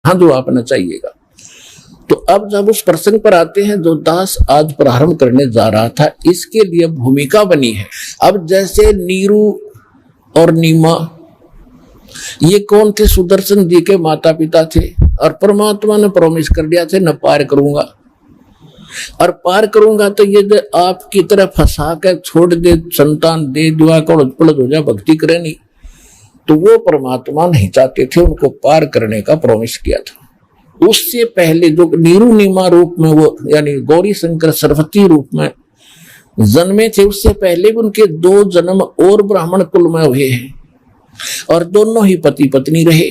हाँ जो आपने चाहिएगा। तो अब जब उस प्रसंग पर आते हैं जो दास आज प्रारंभ करने जा रहा था, इसके लिए भूमिका बनी है। अब जैसे नीरू और नीमा ये कौन थे? सुदर्शन जी के माता पिता थे और परमात्मा ने प्रॉमिस कर दिया थे न पार करूंगा, और पार करूंगा तो ये जो आपकी तरह फंसा कर छोड़ दे, संतान दे, दुआ कर उलट हो जाए, भक्ति करे नहीं, तो वो परमात्मा नहीं चाहते थे, उनको पार करने का प्रॉमिस किया था। उससे पहले जो नीरू नीमा रूप में वो यानी गौरी शंकर सरस्वती रूप में जन्मे थे, उससे पहले भी उनके 2 जन्म और ब्राह्मण कुल में हुए हैं और दोनों ही पति पत्नी रहे।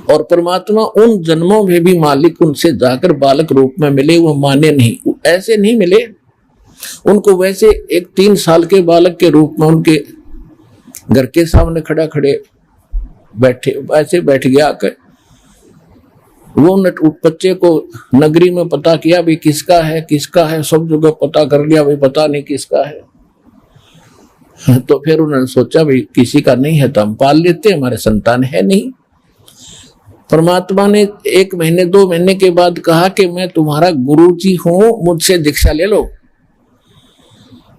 और परमात्मा उन जन्मों में भी मालिक उनसे जाकर बालक रूप में मिले, वो माने नहीं, ऐसे नहीं मिले उनको, वैसे एक 3 साल के बालक के रूप में उनके घर के सामने खड़े बैठे, ऐसे बैठ गया आकर। वो बच्चे को नगरी में पता किया भी किसका है, सब जगह पता कर लिया भाई पता नहीं किसका है। तो फिर उन्होंने सोचा भाई किसी का नहीं है तो हम पाल लेते, हमारे संतान है नहीं। परमात्मा ने 1 महीने 2 महीने के बाद कहा कि मैं तुम्हारा गुरु जी हूं, मुझसे दीक्षा ले लो।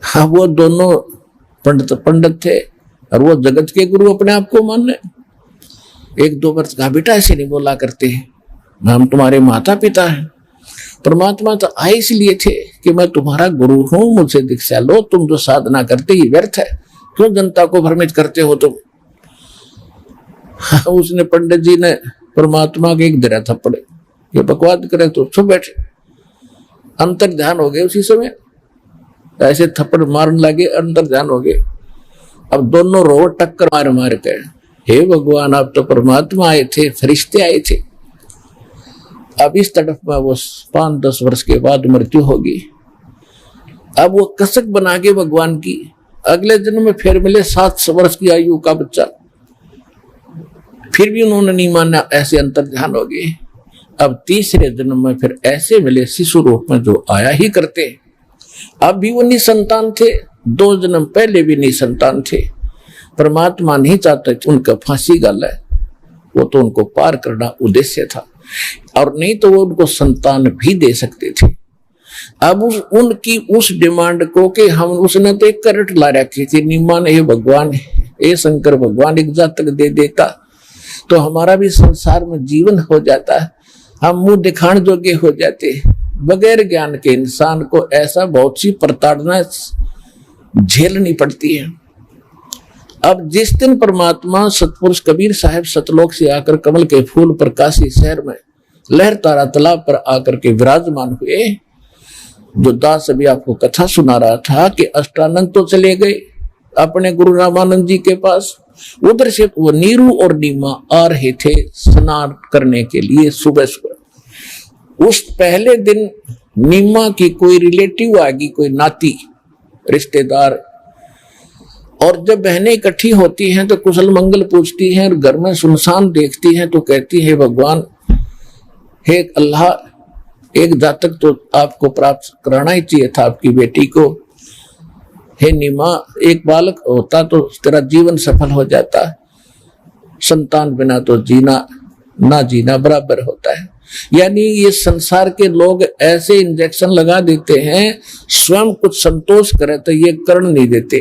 हाँ, वो दोनों पंडित थे और वो जगत के गुरु अपने आप को मानने। 1-2 वर्ष कहा बेटा ऐसे नहीं बोला करते हैं, हम तुम्हारे माता पिता हैं। परमात्मा तो आए इसलिए थे कि मैं तुम्हारा गुरु हूं, मुझसे दीक्षा लो, तुम जो साधना करते ही व्यर्थ है, क्यों जनता को भ्रमित करते हो तुम। हाँ, उसने पंडित जी ने परमात्मा के एक दरा थप्पड़, ये बकवाद करे तो चुप बैठे, अंतर ध्यान हो गए उसी समय, ऐसे थप्पड़ मारने लगे, अंतर ध्यान हो गए। अब दोनों रो टक्कर मार के, हे भगवान आप तो परमात्मा आए थे, फरिश्ते आए थे। अब इस तरफ में वो 5-10 वर्ष के बाद मृत्यु होगी। अब वो कसक बना के भगवान की, अगले जन्म में फिर मिले 7 वर्ष की आयु का बच्चा, फिर भी उन्होंने नहीं माना, ऐसे अंतर ध्यान हो गए। अब तीसरे जन्म में फिर ऐसे मिले शिशु रूप में जो आया ही करते। अब भी वो निसंतान थे, 2 जन्म पहले भी निसंतान थे। परमात्मा नहीं चाहते उनका फांसी गाल है, वो तो उनको पार करना उद्देश्य था, और नहीं तो वो उनको संतान भी दे सकते थे। अब उनकी उस डिमांड को कि हम, उसने तो एक करट ला रखी थी, निमान हे भगवान, हे शंकर भगवान एक जातक दे देता तो हमारा भी संसार में जीवन हो जाता, हम मुंह दिखाने जोगे हो जाते। बगैर ज्ञान के इंसान को ऐसा बहुत सी प्रताड़ना झेलनी पड़ती है। अब जिस दिन परमात्मा सतपुरुष कबीर साहब सतलोक से आकर कमल के फूल पर काशी शहर में लहर तारा तालाब पर आकर के विराजमान हुए, जो दास अभी आपको कथा सुना रहा था कि अष्टानंद तो चले गए अपने गुरु रामानंद जी के पास, उधर से वो नीरू और नीमा आ रहे थे स्नान करने के लिए सुबह सुबह। उस पहले दिन नीमा की कोई रिलेटिव आ गई, कोई नाती रिश्तेदार, और जब बहनें इकट्ठी होती हैं तो कुशल मंगल पूछती हैं, और घर में सुनसान देखती हैं तो कहती है भगवान, हे अल्लाह, एक जातक तो आपको प्राप्त कराना ही चाहिए था आपकी बेटी को। हे नीमा, एक बालक होता तो तेरा जीवन सफल हो जाता, संतान बिना तो जीना ना जीना बराबर होता है। यानी ये संसार के लोग ऐसे इंजेक्शन लगा देते हैं, स्वयं कुछ संतोष करे तो ये कर्ण नहीं देते,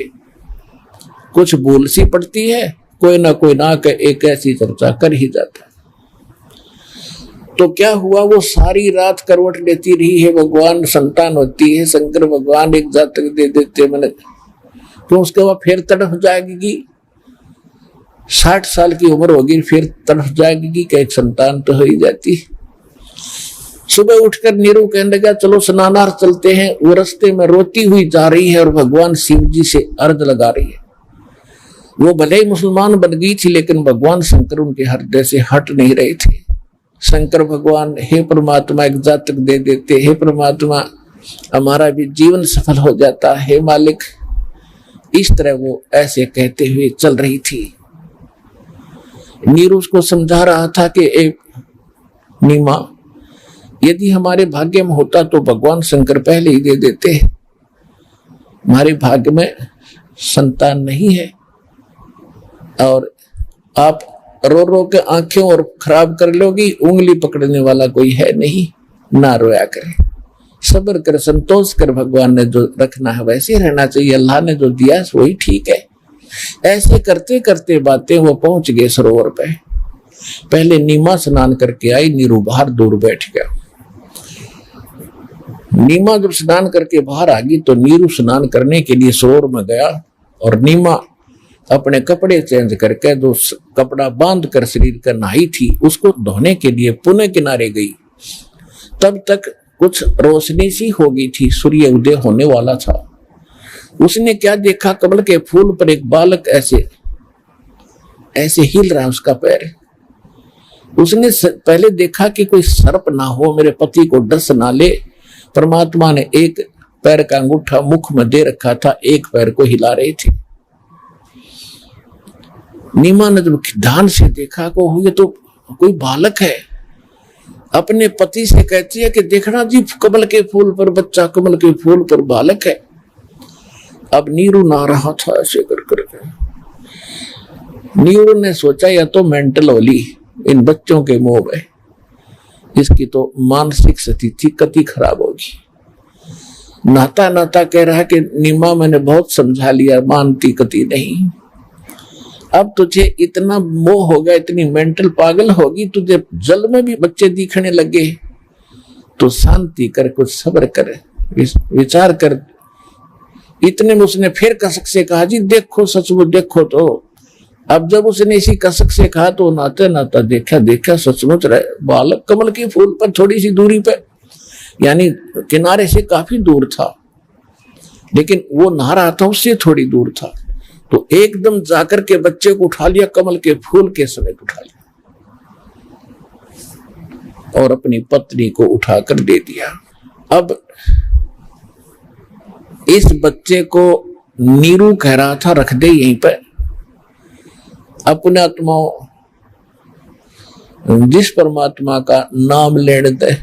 कुछ भूल सी पड़ती है, कोई ना कोई ना के एक ऐसी चर्चा कर ही जाता है। तो क्या हुआ, वो सारी रात करवट लेती रही है, भगवान संतान होती है, शंकर भगवान एक जातक दे देते मैंने, तो उसके बाद फिर तड़फ जाएगी, 60 साल की उम्र होगी, फिर तड़फ जाएगी कि एक संतान तो हो ही जाती। सुबह उठकर नीरू कहने लगा चलो स्नानार चलते हैं। वो रास्ते में रोती हुई जा रही है और भगवान शिव जी से अर्ज लगा रही है। वो भले ही मुसलमान बन गई थी, लेकिन भगवान शंकर उनके हृदय से हट नहीं रहे थे। शंकर भगवान, हे परमात्मा एक जातक दे देते, हे परमात्मा हमारा भी जीवन सफल हो जाता, हे मालिक। इस तरह वो ऐसे कहते हुए चल रही थी। नीरू उसको समझा रहा था कि एक नीमा, यदि हमारे भाग्य में होता तो भगवान शंकर पहले ही दे देते, हमारे भाग्य में संतान नहीं है, और आप रो रो के आंखें और खराब कर लोगी, उंगली पकड़ने वाला कोई है नहीं, ना रोया करे, सब्र कर, संतोष कर, भगवान ने जो रखना है वैसे रहना चाहिए, अल्लाह ने जो दिया वही ठीक है। ऐसे करते करते बातें वो पहुंच गए सरोवर पे। पहले नीमा स्नान करके आई, नीरू बाहर दूर बैठ गया। नीमा जब स्नान करके बाहर आ गई तो नीरू स्नान करने के लिए सरोवर में गया, और नीमा अपने कपड़े चेंज करके जो कपड़ा बांध कर शरीर का नहाई थी उसको धोने के लिए पुनः किनारे गई। तब तक कुछ रोशनी सी हो गई थी, सूर्य उदय होने वाला था। उसने क्या देखा, कमल के फूल पर एक बालक ऐसे ऐसे हिल रहा, उसका पैर। उसने पहले देखा कि कोई सर्प ना हो, मेरे पति को डस ना ले। परमात्मा ने एक पैर का अंगूठा मुख में दे रखा था, एक पैर को हिला रहे थे। नीमा ने जब ध्यान से देखा को ये तो कोई बालक है, अपने पति से कहती है कि देखना जी कमल के फूल पर बच्चा, कमल के फूल पर बालक है। अब नीरू ना रहा था ऐसे कर करके। नीरू ने सोचा या तो मेंटल होली, इन बच्चों के मोह में इसकी तो मानसिक स्थिति कति खराब होगी। नाता नाता कह रहा है कि नीमा मैंने बहुत समझा लिया, मानती कति नहीं। अब तुझे इतना मोह हो गया, इतनी मेंटल पागल होगी, तुझे जल में भी बच्चे दिखने लगे, तो शांति कर, कुछ सब्र कर, विचार कर। इतने में उसने फिर कसक से कहा जी देखो सचमुच देखो। तो अब जब उसने इसी कसक से कहा तो नाते नाता देखा सचमुच रहे बालक कमल के फूल पर थोड़ी सी दूरी पर, यानी किनारे से काफी दूर था, लेकिन वो नहा रहा था उससे थोड़ी दूर था। तो एकदम जाकर के बच्चे को उठा लिया, कमल के फूल के समेत उठा लिया और अपनी पत्नी को उठाकर दे दिया। अब इस बच्चे को नीरू कह रहा था रख दे यहीं पर। अपने आत्माओं, जिस परमात्मा का नाम लेने दे,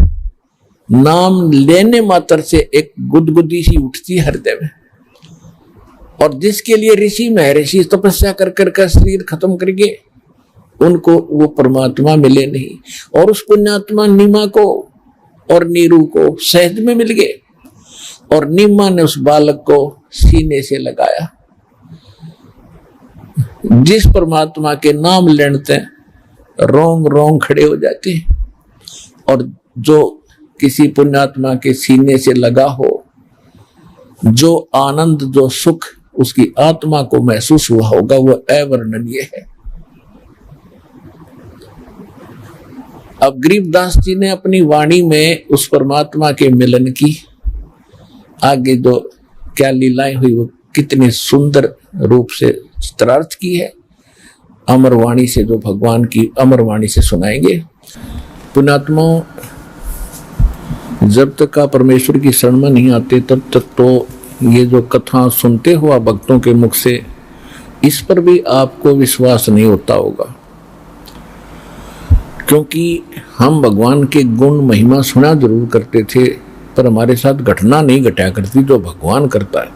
नाम लेने मात्र से एक गुदगुदी सी उठती हृदय में, और जिसके लिए ऋषि महर्षि तपस्या कर कर शरीर खत्म करके उनको वो परमात्मा मिले नहीं, और उस पुण्यात्मा नीमा को और नीरू को सहज में मिल गए। और नीमा ने उस बालक को सीने से लगाया। जिस परमात्मा के नाम लेते रोंग रोंग खड़े हो जाते हैं, और जो किसी पुण्यात्मा के सीने से लगा हो, जो आनंद जो सुख उसकी आत्मा को महसूस हुआ होगा वो अवर्णनीय है। अब गरीबदास जी ने अपनी वाणी में उस परमात्मा के मिलन की आगे जो क्या लीलाएं हुई वो कितने सुंदर रूप से चित्रार्थ की है। अमर वाणी से जो भगवान की अमर वाणी से सुनाएंगे। पुण्यात्माओं, जब तक आप परमेश्वर की शरण में नहीं आते तब तक तो ये जो कथा सुनते हुआ भक्तों के मुख से, इस पर भी आपको विश्वास नहीं होता होगा, क्योंकि हम भगवान के गुण महिमा सुना जरूर करते थे, पर हमारे साथ घटना नहीं घटा करती जो भगवान करता है,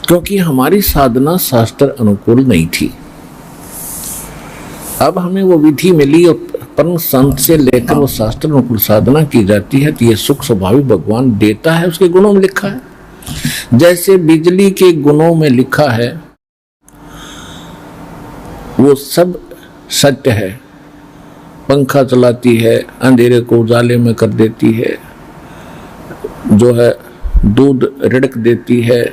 क्योंकि हमारी साधना शास्त्र अनुकूल नहीं थी। अब हमें वो विधि मिली और परम संत से लेकर वो शास्त्र अनुकूल साधना की जाती है, तो ये सुख स्वाभाविक भगवान देता है, उसके गुणों में लिखा है। जैसे बिजली के गुणों में लिखा है वो सब सत्य है, पंखा चलाती है, अंधेरे को उजाले में कर देती है, जो है दूध रिड़क देती है,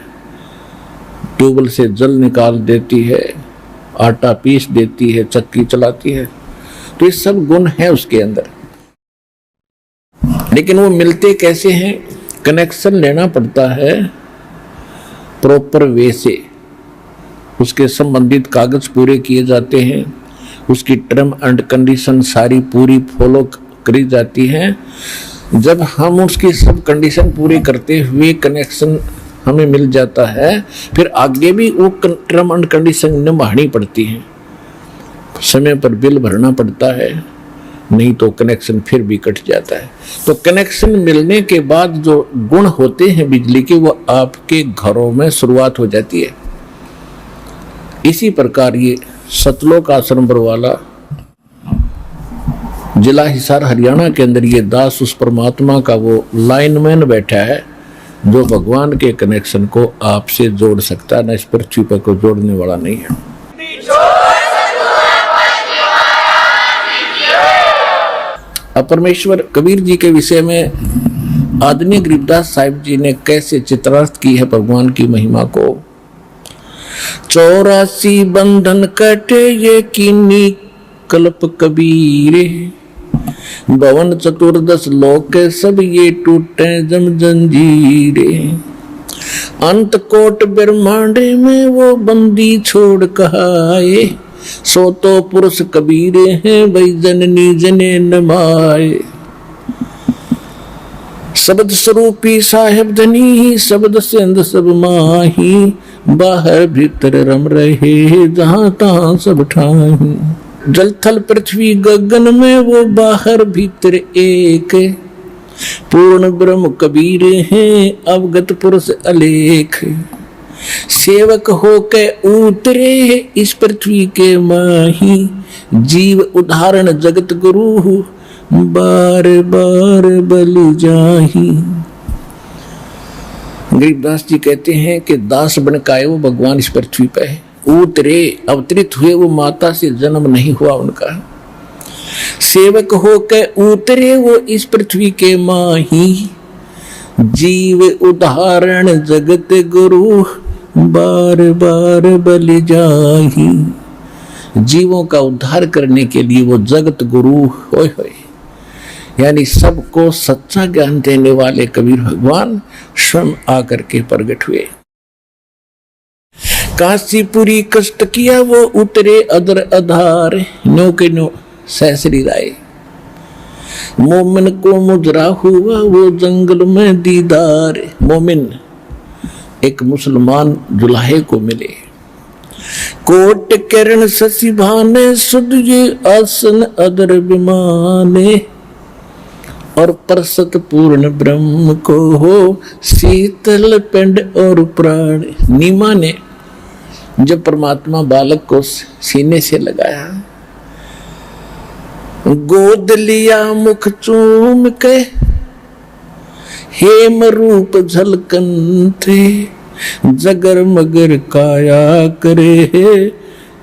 ट्यूबवेल से जल निकाल देती है, आटा पीस देती है, चक्की चलाती है, तो ये सब गुण है उसके अंदर। लेकिन वो मिलते कैसे हैं? कनेक्शन लेना पड़ता है प्रॉपर वे से, उसके संबंधित कागज पूरे किए जाते हैं, उसकी टर्म एंड कंडीशन सारी पूरी फॉलो करी जाती है। जब हम उसकी सब कंडीशन पूरी करते हुए कनेक्शन हमें मिल जाता है, फिर आगे भी वो टर्म एंड कंडीशन निभानी पड़ती है, समय पर बिल भरना पड़ता है, नहीं तो कनेक्शन फिर भी कट जाता है। तो कनेक्शन मिलने के बाद जो गुण होते हैं बिजली के, वो आपके घरों में शुरुआत हो जाती है। इसी प्रकार ये सतलोक आश्रम पर वाला जिला हिसार हरियाणा के अंदर ये दास उस परमात्मा का वो लाइनमैन बैठा है जो भगवान के कनेक्शन को आपसे जोड़ सकता है, न इस पृथ्वी पर कोई जोड़ने वाला नहीं है। अब परमेश्वर कबीर जी के विषय में आदरणीय गरीबदास साहिब जी ने कैसे चित्रार्थ की है भगवान की महिमा को। 84 बंधन कटे ये कीनी कल्प कबीरे, भवन 14 लोक सब ये टूटे जम जंजीरे, अंत कोट ब्रह्मांड में वो बंदी छोड़ कहाए, सो तो पुरुष कबीरे हैं वही जननी जने नमाए। शब्द स्वरूपी साहेब धनी शब्द से अंद सब माही, बाहर भीतर रम रहे जहां तहां सब ठाही, जल थल पृथ्वी गगन में वो बाहर भीतर एक, पूर्ण ब्रह्म कबीर हैं अवगत पुरुष अलेख, सेवक होके उतरे इस पृथ्वी के माही, जीव उदाहरण जगत गुरु बार बार बलि जाही। गरीबदास जी कहते हैं कि दास बन के आए वो भगवान इस पृथ्वी पे है, उतरे अवतरित हुए वो माता से जन्म नहीं हुआ उनका, सेवक होके उतरे वो इस पृथ्वी के माही, जीव उदाहरण जगत गुरु बार बार बलि जाही। जीवों का उद्धार करने के लिए वो जगत गुरु होय होय, यानी सबको सच्चा ज्ञान देने वाले कबीर भगवान स्वयं आकर के प्रकट हुए। काशीपुरी कष्ट किया वो उतरे अदर आधार, नो के नो सहसरी राय, मोमिन को मुजरा हुआ वो जंगल में दीदार। मोमिन एक मुसलमान जुलाहे को मिले, कोट किरण शशि भाने सुध ये आसन अदर विमाने, और परसत पूर्ण ब्रह्म को हो शीतल पिंड और प्राण। नीमा ने जब परमात्मा बालक को सीने से लगाया, गोद लिया मुख चूम के, हेम रूप झलकन थे, जगर मगर काया करे,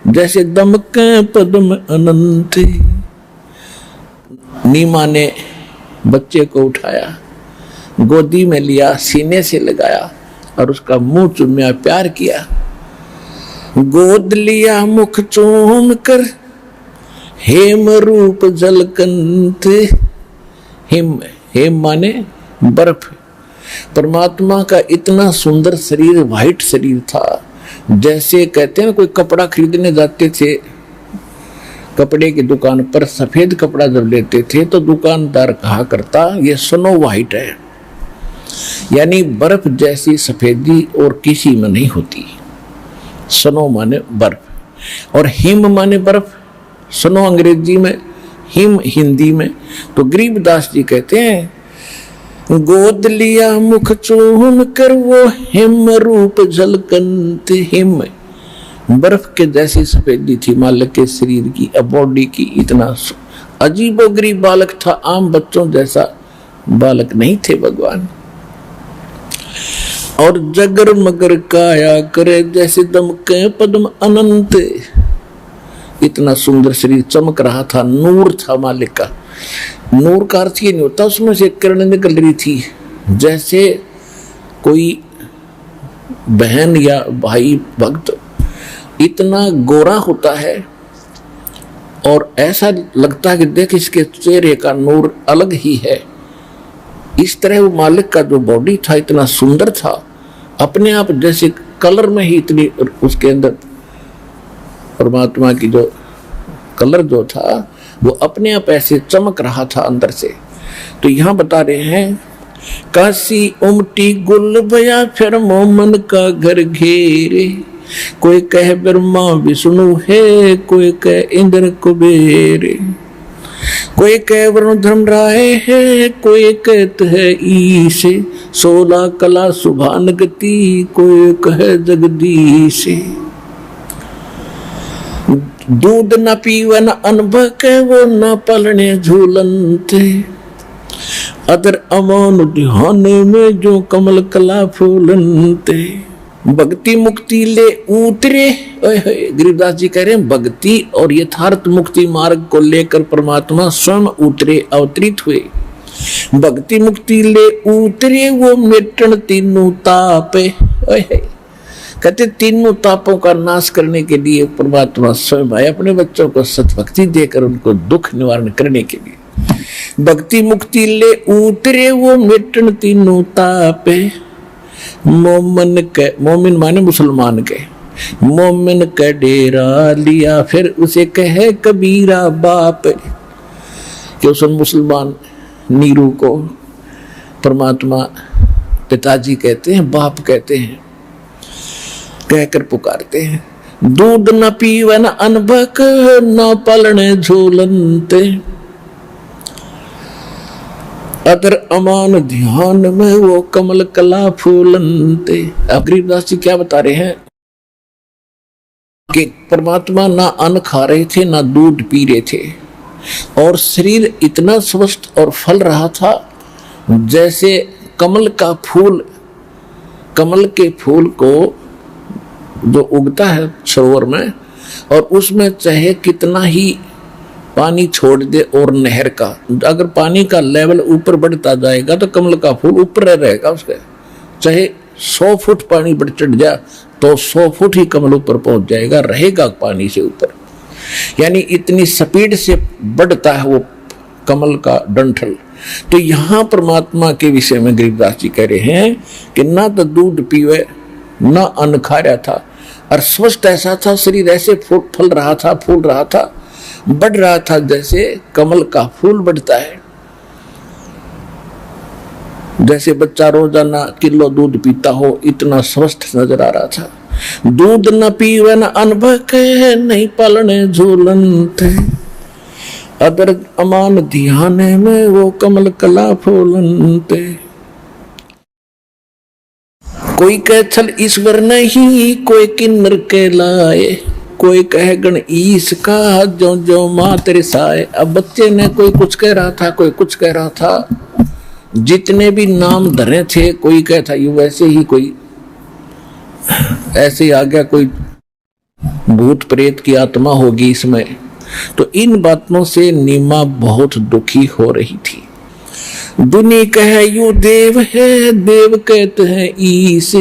जैसे दमके पद्म अनंत। नीमा ने बच्चे को उठाया, गोदी में लिया, सीने से लगाया और उसका मुंह चूम्या, प्यार किया। गोद लिया मुख चूम कर, हेम रूप झलकंत। हिम हेम माने बर्फ। परमात्मा का इतना सुंदर शरीर, व्हाइट शरीर था, जैसे कहते हैं ना कोई कपड़ा खरीदने जाते थे कपड़े की दुकान पर, सफेद कपड़ा जब लेते थे तो दुकानदार कहा करता ये स्नो व्हाइट है, यानी बर्फ जैसी सफेदी और किसी में नहीं होती। स्नो माने बर्फ और हिम माने बर्फ। स्नो अंग्रेजी में, हिम हिंदी में। तो गरीबदास जी कहते हैं, गोद लिया मुख चूम कर वो हिम रूप झलकंत। हिम बर्फ के जैसी सफेदी थी मालिक के शरीर की, बॉडी की। इतना अजीबोगरीब बालक था, आम बच्चों जैसा बालक नहीं थे भगवान। और जगर मगर काया करे, जैसे दमके पद्म अनंत। इतना सुंदर शरीर, चमक रहा था, नूर था मालिक का। नूर का अर्थ ये नहीं होता उसमें से किरण निकल रही थी, जैसे कोई बहन या भाई भक्त इतना गोरा होता है और ऐसा लगता है कि देख इसके चेहरे का नूर अलग ही है। इस तरह वो मालिक का जो बॉडी था इतना सुंदर था, अपने आप जैसे कलर में ही इतनी उसके अंदर परमात्मा की जो कलर जो था वो अपने आप ऐसे चमक रहा था अंदर से। तो यहाँ बता रहे हैं, काशी उमटी गुल बया फिर मोमन का घर घेरे, कोई कह ब्रह्मा विष्णु है, कोई कह इंद्र कुबेर, कोई कह वरुण धर्मराय है, कोई कहत है ईश, 16 कला सुभान गति, कोई कह जगदीश। दूध न पीवन अनुभव के वो न पलने झूलनते, अदर अमान ध्यान में जो कमल कला फूलनते। भक्ति मुक्ति ले उतरे, गरीबदास जी कह रहे हैं भक्ति और यथार्थ मुक्ति मार्ग को लेकर परमात्मा स्वयं उतरे, अवतरित हुए। भक्ति मुक्ति ले उतरे वो मिटन तीनों तापे, कहते तीनों तापों का नाश करने के लिए परमात्मा स्वयं आए, अपने बच्चों को सतभक्ति देकर उनको दुख निवारण करने के लिए। भक्ति मुक्ति ले उतरे वो मिटन तीनों तापे, मोमिन के, मोमिन माने मुसलमान के, मोमिन का डेरा लिया फिर उसे कहे कबीरा बाप। कि उस मुसलमान नीरू को परमात्मा पिताजी कहते हैं, बाप कहते हैं, कहकर पुकारते हैं। दूध न पीवन अनबक न पलने झूलनते, अदर अमान ध्यान में वो कमल कला फूलनते। अब गरीबदास जी क्या बता रहे हैं कि परमात्मा ना अन्न खा रहे थे ना दूध पी रहे थे, और शरीर इतना स्वस्थ और फल रहा था जैसे कमल का फूल, कमल के फूल को जो उगता है सरोवर में, और उसमें चाहे कितना ही पानी छोड़ दे और नहर का, अगर पानी का लेवल ऊपर बढ़ता जाएगा तो कमल का फूल ऊपर रहेगा उसके, चाहे 100 फुट पानी बढ़ चढ़ जाए तो 100 फुट ही कमल ऊपर पहुंच जाएगा, रहेगा पानी से ऊपर। यानी इतनी स्पीड से बढ़ता है वो कमल का डंठल। तो यहाँ परमात्मा के विषय में गरीबदास जी कह रहे हैं कि ना तो दूध पीवे ना अन्न खा रहा था, और स्वस्थ ऐसा था, शरीर ऐसे फल रहा था, फूल रहा था, बढ़ रहा था जैसे कमल का फूल बढ़ता है। जैसे बच्चा रोजाना किलो दूध पीता हो, इतना स्वस्थ नजर आ रहा था। दूध न पीवे न अनुभव के नहीं पालने झूलन थे, अदर अमान ध्यान में वो कमल कला फूलन थे। कोई कह छल ईश्वर नहीं कोई किन्नर के लाए, कोई कहे गण ईश का जो जो माँ तेरे साए। अब बच्चे ने कोई कुछ कह रहा था, कोई कुछ कह रहा था, जितने भी नाम धरे थे, कोई कहता ये वैसे ही, कोई ऐसे आ गया, कोई भूत प्रेत की आत्मा होगी इसमें। तो इन बातों से नीमा बहुत दुखी हो रही थी। दुनी कहे यू देव है, देव कहते हैं ईश,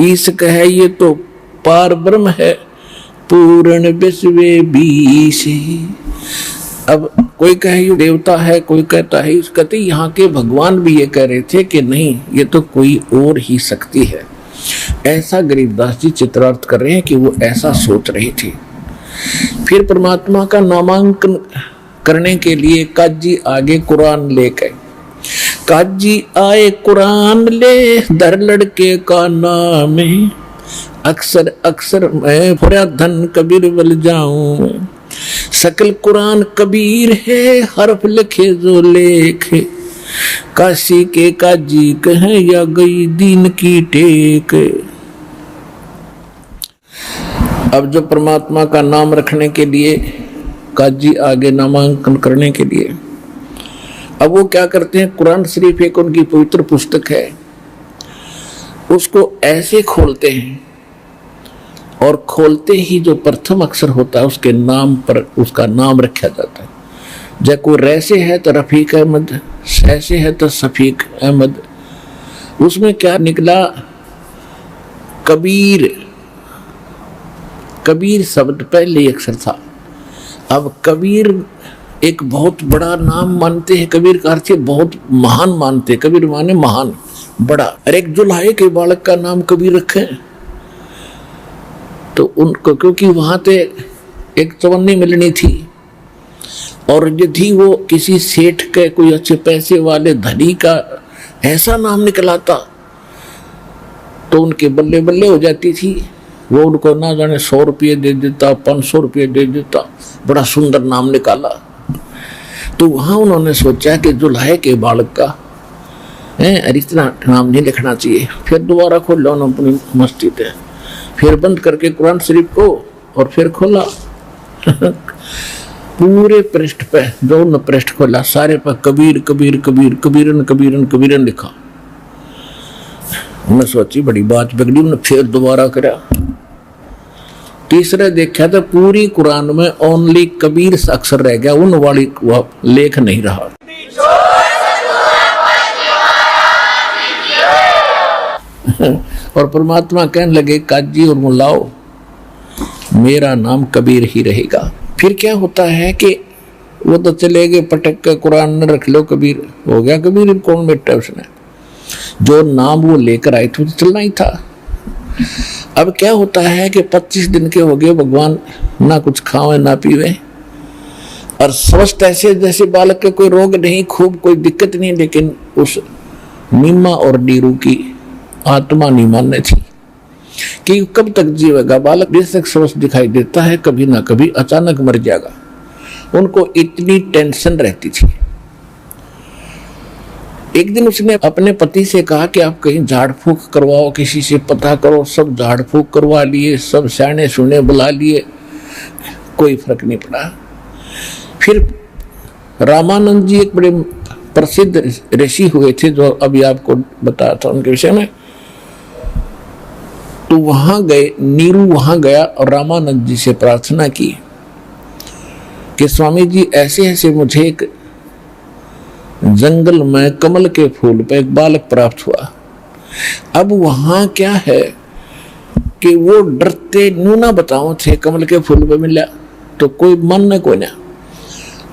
ईश कहे ये तो पार ब्रह्म है, पूर्ण विश्व बीश। अब कोई कहे यू देवता है, कोई कहता है, कहते यहाँ के भगवान भी ये कह रहे थे कि नहीं ये तो कोई और ही शक्ति है। ऐसा गरीबदास जी चित्रार्थ कर रहे हैं कि वो ऐसा सोच रही थी। फिर परमात्मा का नामांकन करने के लिए काजी आगे कुरान लेकर, काजी आए कुरान ले दर लड़के का नाम है, अक्सर अक्सर मैं भरा धन कबीर बल जाऊं। सकल कुरान कबीर है हरफ लिखे जो लेखे, काशी के काजी कहें या गई दीन की टेक। अब जो परमात्मा का नाम रखने के लिए काजी आगे नामांकन करने के लिए, अब वो क्या करते हैं, कुरान शरीफ एक उनकी पवित्र पुस्तक है, उसको ऐसे खोलते हैं और खोलते ही जो प्रथम अक्षर होता है उसके नाम पर उसका नाम रखा जाता है। जब कोई रैसे है तो रफीक अहमद, ऐसे है तो शफीक अहमद। उसमें क्या निकला, कबीर, कबीर शब्द पहले अक्षर था। अब कबीर एक बहुत बड़ा नाम मानते हैं, कबीर का अर्थ बहुत महान मानते हैं, कबीर माने महान बड़ा। और एक जुल्हाए के बालक का नाम कबीर रखे तो उनको, क्योंकि वहां पे एक चवन्नी मिलनी थी, और यदि वो किसी सेठ के कोई अच्छे पैसे वाले धनी का ऐसा नाम निकलाता तो उनके बल्ले बल्ले हो जाती थी। वो उनको ना जाने 100 रुपये दे देता, 500 रुपये दे देता, बड़ा सुंदर नाम निकाला। तो वहां उन्होंने सोचा कि जुल्हाए के बालक का है, इतना नाम नहीं लिखना चाहिए। फिर दोबारा खोल लो अपनी मस्जिद है, फिर बंद करके कुरान शरीफ को और फिर खोला पूरे पृष्ठ पे जो न पृष्ठ खोला सारे पर कबीर कबीर कबीर कबीरन कबीरन कबीरन लिखा। मैं सोची बड़ी बात बिगड़ी, उन्हें फिर दोबारा करा। तीसरे देखा तो पूरी कुरान में ओनली कबीर से अक्षर रह गया, उन वाली लेख नहीं रहा। और परमात्मा कहने लगे काजी और मुल्लाओ मेरा नाम कबीर ही रहेगा। फिर क्या होता है कि वो तो चले गए पटक के कुरान में रख लो कबीर, हो गया कबीर, कौन बैठा उसने, जो नाम वो लेकर आए थे तो चलना ही था। अब क्या होता है कि 25 दिन के हो गए, भगवान ना कुछ खावे ना पीवे और स्वस्थ ऐसे जैसे बालक के कोई रोग नहीं, खूब कोई दिक्कत नहीं, लेकिन उस नीमा और नीरू की आत्मा नहीं मानने थी कि कब तक जीवेगा बालक, बेशक स्वस्थ दिखाई देता है, कभी ना कभी अचानक मर जाएगा। उनको इतनी टेंशन रहती थी। एक दिन उसने अपने पति से कहा कि आप कहीं झाड़ फूक करवाओ, किसी से पता करो। सब झाड़ फूक करवा लिए, सब सियाने सुने बुला लिए, कोई फर्क नहीं पड़ा। फिर रामानंद जी एक बड़े प्रसिद्ध ऋषि हुए थे, जो अभी आपको बताया था उनके विषय में, तो वहां गए, नीरू वहां गया और रामानंद जी से प्रार्थना की कि स्वामी जी ऐसे ऐसे मुझे एक जंगल में कमल के फूल पे एक बालक प्राप्त हुआ। अब वहां क्या है कि वो डरते न्यू ना बताओ थे, कमल के फूल पे मिला तो कोई मन न को ना।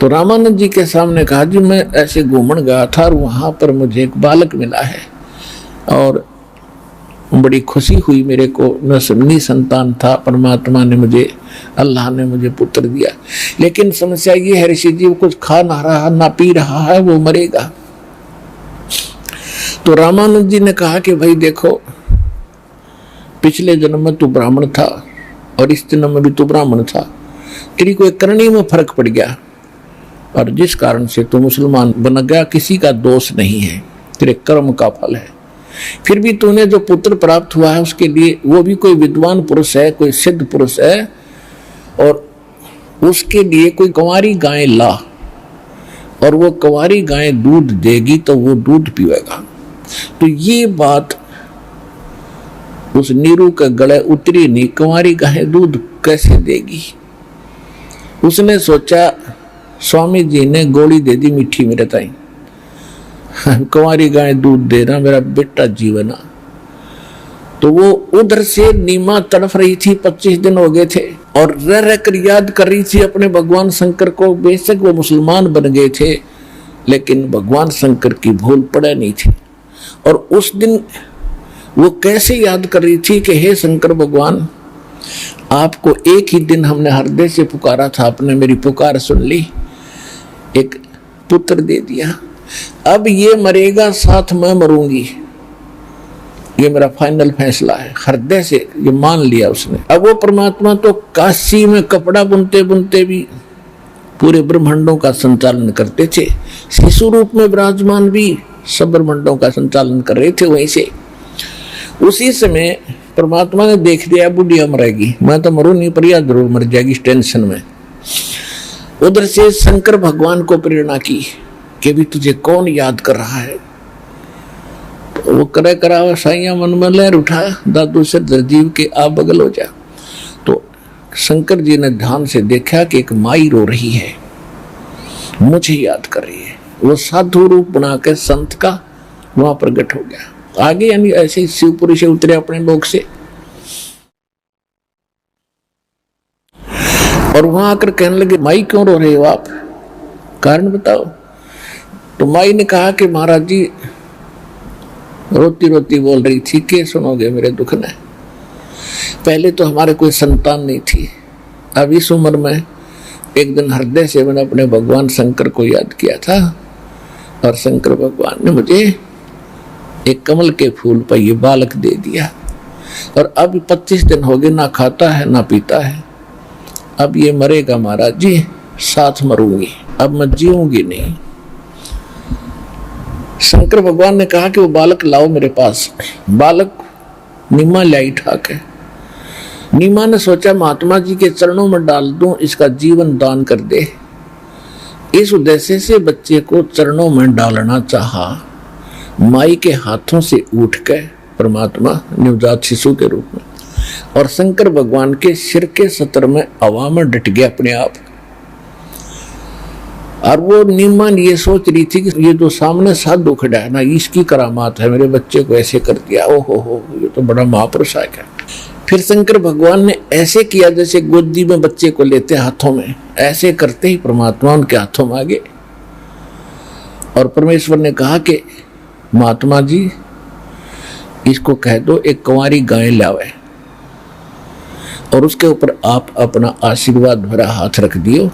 तो रामानंद जी के सामने कहा जी मैं ऐसे घूमन गया था और वहां पर मुझे एक बालक मिला है और बड़ी खुशी हुई मेरे को, मैं संतान था, परमात्मा ने मुझे, अल्लाह ने मुझे पुत्र दिया। लेकिन समस्या ये है ऋषि जी, वो कुछ खा ना रहा ना पी रहा है, वो मरेगा। तो रामानंद जी ने कहा कि भाई देखो, पिछले जन्म में तू ब्राह्मण था और इस जन्म में भी तू ब्राह्मण था, तेरी कोई करनी में फर्क पड़ गया और जिस कारण से तू मुसलमान बन गया, किसी का दोष नहीं है, तेरे कर्म का फल है। फिर भी तूने जो पुत्र प्राप्त हुआ है उसके लिए, वो भी कोई विद्वान पुरुष है, कोई सिद्ध पुरुष है, और उसके लिए कोई कुंवारी गाय ला और वो कुंवारी गाय दूध देगी तो वो दूध पीएगा। तो ये बात उस नीरू के गले उतरी नहीं, कुंवारी गाय दूध कैसे देगी। उसने सोचा स्वामी जी ने गोली दे दी मीठी मेरे ताई, कुंवारी गाय दूध देना मेरा बेटा जीवना। तो वो उधर से नीमा तड़फ रही थी, 25 दिन हो गए थे और रह रह कर याद कर रही थी अपने भगवान शंकर को। बेशक वो मुसलमान बन गए थे लेकिन भगवान शंकर की भूल पड़े नहीं थी। और उस दिन वो कैसे याद कर रही थी कि हे शंकर भगवान, आपको एक ही दिन हमने हृदय से पुकारा था, आपने मेरी पुकार सुन ली, एक पुत्र दे दिया। अब ये मरेगा साथ मैं मरूंगी, ये मेरा फाइनल फैसला है, हृदय से ये मान लिया उसने। अब वो परमात्मा तो काशी में कपड़ा बुनते बुनते भी पूरे ब्रह्मांडों का संचालन करते थे, शिशु रूप में विराजमान भी सब ब्रह्मांडों का संचालन कर रहे थे। वहीं से उसी समय परमात्मा ने देख लिया बुढ़िया मरेगी, मैं तो मरू नहीं पर यह जरूर मर जाएगी इस टेंशन में। उधर से शंकर भगवान को प्रेरणा की कि भी तुझे कौन याद कर रहा है। तो वो करे करा साइया मन में लहर उठा, दादू से दरजीव के आप बगल हो जा। तो शंकर जी ने ध्यान से देखा कि एक माई रो रही है, मुझे याद कर रही है। वो साधु रूप बना के संत का वहां प्रकट हो गया। आगे यानी ऐसे शिवपुरी से उतरे अपने लोक से और वहां आकर कहने लगे माई क्यों रो रहे हो आप, कारण बताओ। तो माई ने कहा कि महाराज जी रोती रोती बोल रही थी कि सुनोगे मेरे दुख ने, पहले तो हमारे कोई संतान नहीं थी, अब इस उम्र में एक दिन हृदय से मैंने अपने भगवान शंकर को याद किया था और शंकर भगवान ने मुझे एक कमल के फूल पर ये बालक दे दिया और अब 25 दिन हो गए, ना खाता है ना पीता है। अब ये मरेगा महाराज जी, साथ मरूंगी, अब मैं जीऊंगी नहीं। शंकर भगवान ने कहा कि वो बालक लाओ मेरे पास। बालक निम्मा लाई ठाक है नीमा ने सोचा महात्मा जी के चरणों में डाल दूं, इसका जीवन दान कर दे। इस उद्देश्य से बच्चे को चरणों में डालना चाहा। माई के हाथों से उठ के परमात्मा नवजात शिशु के रूप में और शंकर भगवान के सिर के सतर में हवा में डट गया अपने आप। और वो नीमा ये सोच रही थी कि ये जो सामने साधु खड़ा है ना, इसकी करामात है, मेरे बच्चे को ऐसे कर दिया, ओहो हो, ये तो बड़ा महापुरुष है क्या। फिर शंकर भगवान ने ऐसे किया जैसे गोदी में बच्चे को लेते हाथों में, ऐसे करते ही परमात्मा उनके हाथों में आ गए। और परमेश्वर ने कहा कि महात्मा जी इसको कह दो एक कुंवारी गाय लावे और उसके ऊपर आप अपना आशीर्वाद भरा हाथ रख दियो,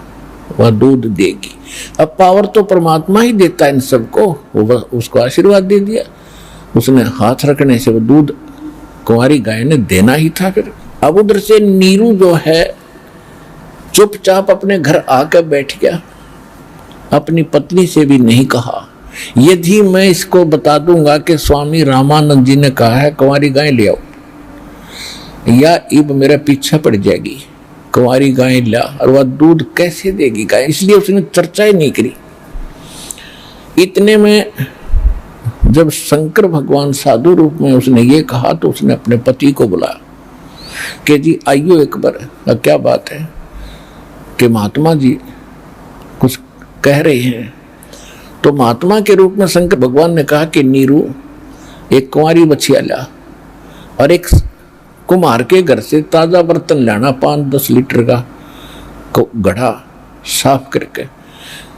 वह दूध देगी। अब पावर तो परमात्मा ही देता है इन सबको, वो उसको आशीर्वाद दे दिया, उसने हाथ रखने से वो दूध कुंवारी गाय ने देना ही था। फिर अब उधर से नीरू जो है चुपचाप अपने घर आकर बैठ गया, अपनी पत्नी से भी नहीं कहा। यदि मैं इसको बता दूंगा कि स्वामी रामानंद जी ने कहा है कुंवारी गाय ले आओ, या इब मेरा पीछा पड़ जाएगी, कुंवारी गाय ला, और वह दूध कैसे देगी गाय, इसलिए उसने चर्चा ही नहीं करी। इतने में जब शंकर भगवान साधु रूप में उसने ये कहा तो उसने अपने पति को बुलाया कि जी आइयो एक बार, क्या बात है कि महात्मा जी कुछ कह रहे हैं। तो महात्मा के रूप में शंकर भगवान ने कहा कि नीरू एक कुंवारी बछिया ला और एक कुम्हार के घर से ताजा बर्तन लाना, 5-10 लीटर का गढ़ा साफ करके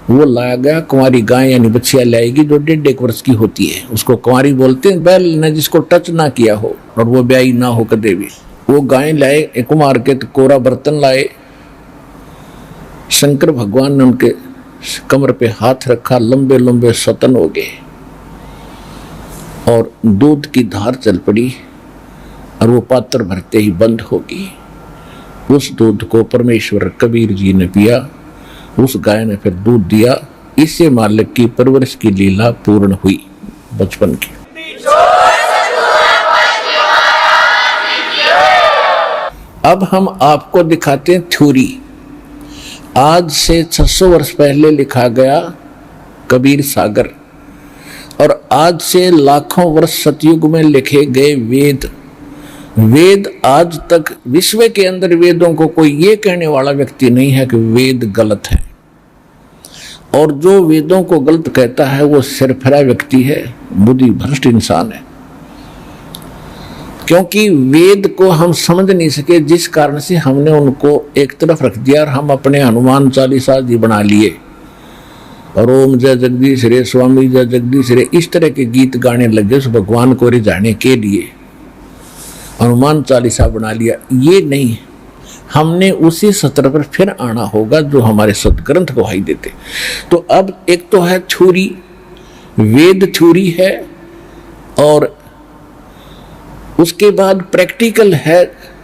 वो लाया गया। कुंवारी गाय यानी बछिया लाएगी जो 1.5 वर्ष की होती है, उसको कुंवारी बोलते हैं, बैल ने जिसको टच ना किया हो और वो ब्याही ना हो कदे भी। वो गाय लाए, कुम्हार के तो कोरा बर्तन लाए। शंकर भगवान ने उनके कमर पे हाथ रखा, लंबे लंबे सतन हो गए और दूध की धार चल पड़ी और वो पात्र भरते ही बंद होगी। उस दूध को परमेश्वर कबीर जी ने पिया, उस गाय ने फिर दूध दिया। इससे मालिक की परवरिश की लीला पूर्ण हुई बचपन की। अब हम आपको दिखाते हैं थ्योरी। आज से 600 वर्ष पहले लिखा गया कबीर सागर, और आज से लाखों वर्ष सतयुग में लिखे गए वेद। वेद आज तक विश्व के अंदर वेदों को कोई ये कहने वाला व्यक्ति नहीं है कि वेद गलत है, और जो वेदों को गलत कहता है वो सिरफिरा व्यक्ति है, बुद्धि भ्रष्ट इंसान है। क्योंकि वेद को हम समझ नहीं सके, जिस कारण से हमने उनको एक तरफ रख दिया और हम अपने हनुमान चालीसा जी बना लिए और ओम जय जगदीश रे, स्वामी जय जगदीश रे, इस तरह के गीत गाने लगे उस भगवान को रिझाने के लिए, हनुमान चालीसा बना लिया। ये नहीं, हमने उसी सत्र पर फिर आना होगा जो हमारे सदग्रंथ गवाही देते। तो अब एक तो है थ्योरी, वेद थ्योरी है, और उसके बाद प्रैक्टिकल है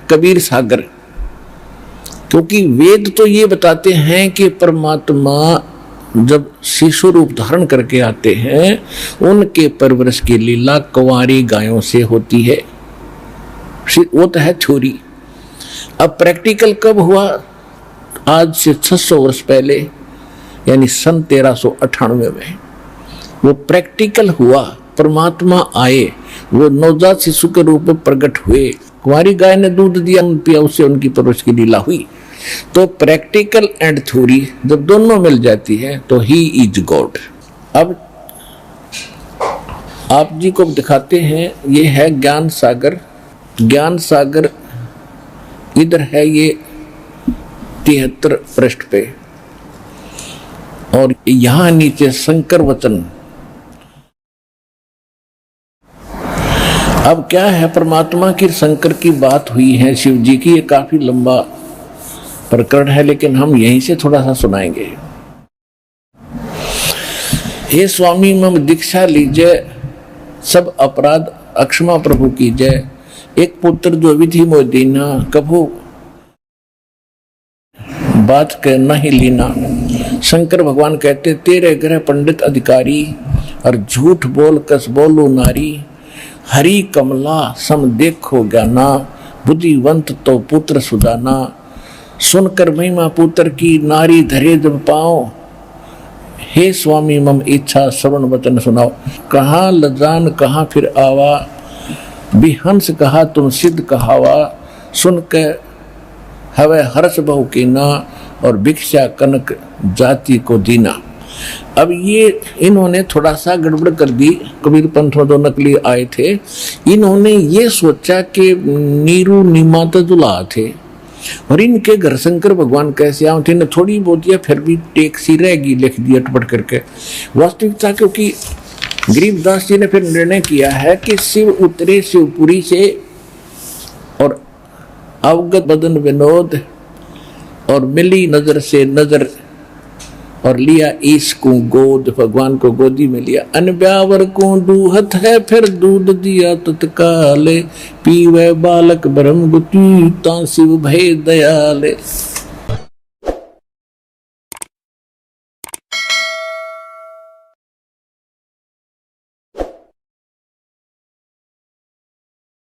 कबीर सागर। क्योंकि वेद तो ये बताते हैं कि परमात्मा जब शिशु रूप धारण करके आते हैं उनके परवरिश की लीला कुंवारी गायों से होती है, वो तो है थ्योरी। अब प्रैक्टिकल कब हुआ? आज से 600 वर्ष पहले, यानी सन 1398 में वो प्रैक्टिकल हुआ। परमात्मा आए, वो नवजात शिशु के रूप में प्रकट हुए, कुंवारी गाय ने दूध दिया, पिया, उससे उनकी परवरिश की लीला हुई। तो प्रैक्टिकल एंड थ्योरी जब दोनों मिल जाती है तो ही इज गॉड। अब आप जी को दिखाते हैं, ये है ज्ञान सागर। ज्ञान सागर इधर है ये 73 पृष्ठ पे, और यहां नीचे शंकर वचन। अब क्या है, परमात्मा की शंकर की बात हुई है, शिव जी की, ये काफी लंबा प्रकरण है, लेकिन हम यहीं से थोड़ा सा सुनाएंगे। हे स्वामी मम दीक्षा लीजिए, सब अपराध अक्षमा प्रभु कीजिए, एक पुत्र जो विधि मोह दीना, कभू बात कहना ही लीना। शंकर भगवान कहते, तेरे ग्रह पंडित अधिकारी और झूठ बोल कस बोलो नारी, हरि कमला सम देखो ज्ञाना, बुद्धिवंत तो पुत्र सुदाना, सुनकर महिमा पुत्र की नारी धरे जब पाओ, हे स्वामी मम इच्छा श्रवण वचन सुनाओ। कहाँ लजान कहाँ फिर आवा, बिहंस कहा तुम सिद्ध कहावा, सुन के हवे हर्ष बहु कीना, और भिक्षा कनक जाति को दीना। अब ये इन्होंने थोड़ा सा गड़बड़ कर दी, कबीर पंथ में दो नकली आए थे, इन्होंने ये सोचा कि नीरू नीमा तो दुल्हा थे और इनके घर शंकर भगवान कैसे आए थे, थोड़ी बहुत या फिर भी टेक सी रहेगी लिख दी अटपट करके। वास्तविकता क्योंकि गरीबदास जी ने फिर निर्णय किया है कि शिव उतरे शिवपुरी से और अवगत बदन विनोद और मिली नजर से नजर और लिया इसको गोद, भगवान को गोदी में लिया। अनब्यावर को दूहत है फिर दूध दिया तत्काले, पीवे बालक ब्रह्म गुति ता शिव भय दयाले।